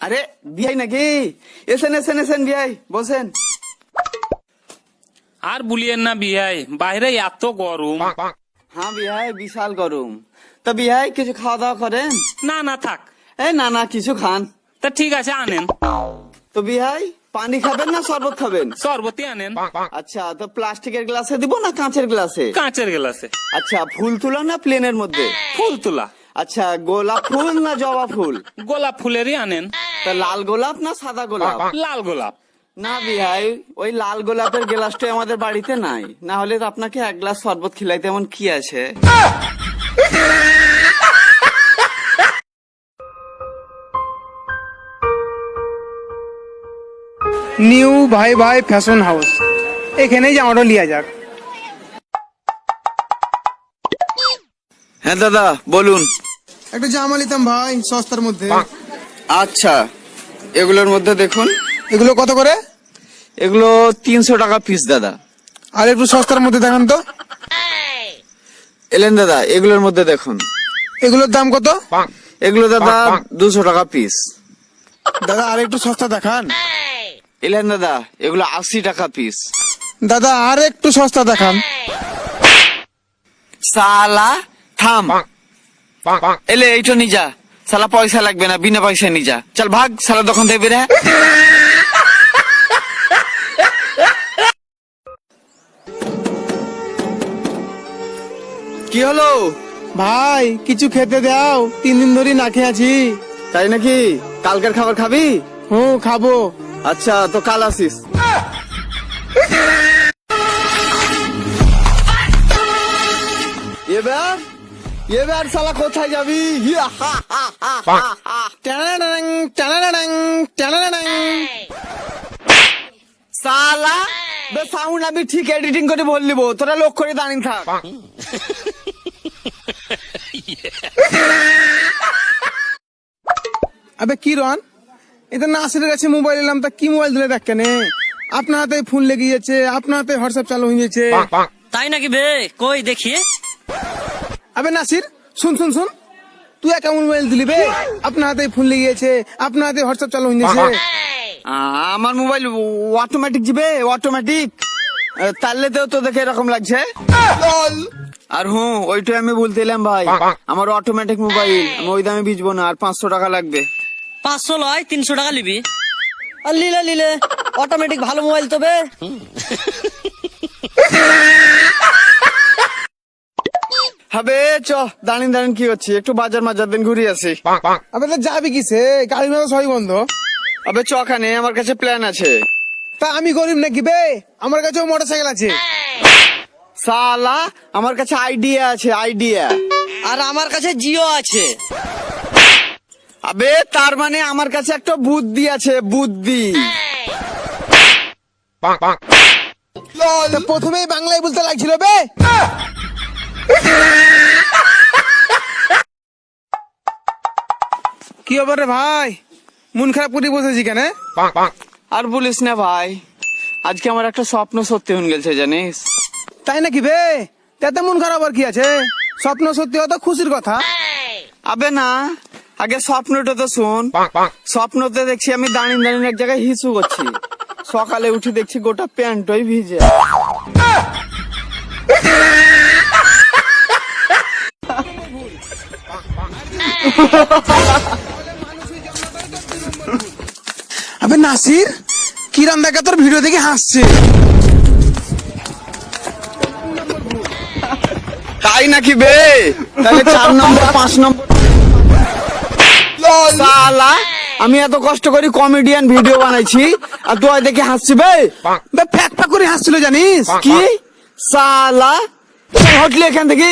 আরে বিয়াই নাকি? এসেন এসেন এসেন বিয়াই, বসেন। আর বলিয়েন না বিয়াই, বাইরে এত গরম। হ্যাঁ বিয়াই, বিশাল গরম। তা বিয়াই কিছু খাওয়া দাওয়া করেন? না না থাক। এই না না, কিছু খান। তা ঠিক আছে আনেন। তো বিয়াই পানি খাবেন না শরবত খাবেন? শরবতই আনেন। আচ্ছা, তো প্লাস্টিকের গ্লাসে দিব না কাঁচের গ্লাসে? কাঁচের গ্লাসে। আচ্ছা, ফুল তোলা না প্লেনের মধ্যে? ফুল তোলা। আচ্ছা, গোলাপ ফুল না জবা ফুল? গোলাপ ফুলেরই আনেন। তা লাল গোলাপ না সাদা গোলাপ? লাল গোলাপ। না বিহাই, ওই লাল গোলাপের গ্লাসটাই আমাদের বাড়িতে নাই, না হলে তো আপনাকে এক গ্লাস শরবত খিলাইতে এমন কি আছে? নিউ ভাই ভাই ফ্যাশন হাউস, এখানেই জামাটা লিয়া যাক। হ্যাঁ দাদা বলুন। একটা জামা নিতাম ভাই সস্তার মধ্যে। আচ্ছা, এগুলোর মধ্যে দেখুন। এগুলো কত করে? এগুলো 300 টাকা পিস দাদা। আর একটু সস্তার মধ্যে দেখান তো। এলেন দাদা, এগুলোর মধ্যে দেখুন। এগুলোর দাম কত? এগুলো দাদা 200 টাকা পিস। দাদা আর একটু সস্তা দেখান। এলেন দাদা, এগুলো 80 টাকা পিস। দাদা আর একটু সস্তা দেখান। সালা থাম, এলে এইটা নিজা। সালা পয়সা লাগবে না, বিনা পয়সা নিজা। চল ভাগ সালা, দোকান থেকে বেরে। কি হলো ভাই কিছু খেতে দাও, 3 দিন ধরে না খেয়ে আছি। তাই নাকি? কালকের খাবার খাবি? হুম খাবো। আচ্ছা, তো কাল আসিস। এবার এবার সালা কোথায় যাবি? টানানাং, টানানাং, টানানাং। সালা বে সাউন্ড আমি ঠিক এডিটিং করে বললিব, তোরা লোক করে দাঁড়িয়ে থাক। আবে কি রন, এটা নাসিরের কাছে মোবাইল এলাম, তা কি মোবাইল দিলে দেখ কেন? আপনার হাতে ফোন লেগে গেছে, আপনার হাতে হোয়াটসঅ্যাপ চালু হয়ে গেছে। তাই নাকি বে? কই দেখি। আবে নাসির শুন শুন শুন, তুই কেমন মোবাইল দিলি বে? আপনার হাতে ফোন লেগে গেছে, আপনার হাতে হোয়াটসঅ্যাপ চালু হয়ে গেছে। আমার মোবাইল অটোমেটিক যাবে, অটোমেটিক। তাহলেতেও তো দেখে এরকম লাগছে। আর হুঁ, ওইটাই আমি বলতেলাম ভাই, আমার অটোমেটিক মোবাইল, আমি ওই দামে বিচবো না, আর 500 টাকা লাগবে। 500 লয় 300 টাকা নিবি। আর লিলে লিলে অটোমেটিক ভালো মোবাইল তো বে। হবে চ, দাঁড়িয়ে দাঁড়িয়ে কি হচ্ছে, একটু বাজার মাজার দিন ঘুরে আসি। আবে তো যাবি কিসে? গাড়ি মেলা সবই বন্ধ। আবে চ খানে, আমার কাছে প্ল্যান আছে। তা আমি গরিব নাকি বে? আমার কাছেও মোটরসাইকেল আছে। সালা আমার কাছে আইডিয়া আছে, আইডিয়া। আর আমার কাছে জিও আছে। আবে তার মানে আমার কাছে একটা বুদ্ধি আছে, বুদ্ধি। তা প্রথমেই বাংলায় বলতে লাগছিল বে। কি ব্যাপারে ভাই, মন খারাপ করে বসেছি কেন? আর বলিস না ভাই, আজকে আমার একটা স্বপ্ন সত্যি হয়ে গেছে জানিস? তাই নাকি বে? তাতে মন খারাপ আর কি আছে? স্বপ্ন সত্যি হতো খুশির কথা। আবে না, আগে স্বপ্নটা তো শোন। স্বপ্নতে দেখছি আমি দাঁড়িয়ে দাঁড়িয়ে এক জায়গায় হিসু করছি, সকালে উঠে দেখছি গোটা প্যান্টই ভিজে। আবে নাসির, কিরণ দেখা তোর ভিডিও দেখে হাসছে। তাই নাকি বে? তাহলে 4 নম্বর 5 নম্বর। সালা আমি এত কষ্ট করে কমেডিয়ান ভিডিও বানাইছি, আর তুই দেখে হাসছি বে? বে ফ্যাক ফ্যাক করে হাসছিল জানিস? কি সালা, হটলি এখান থেকে।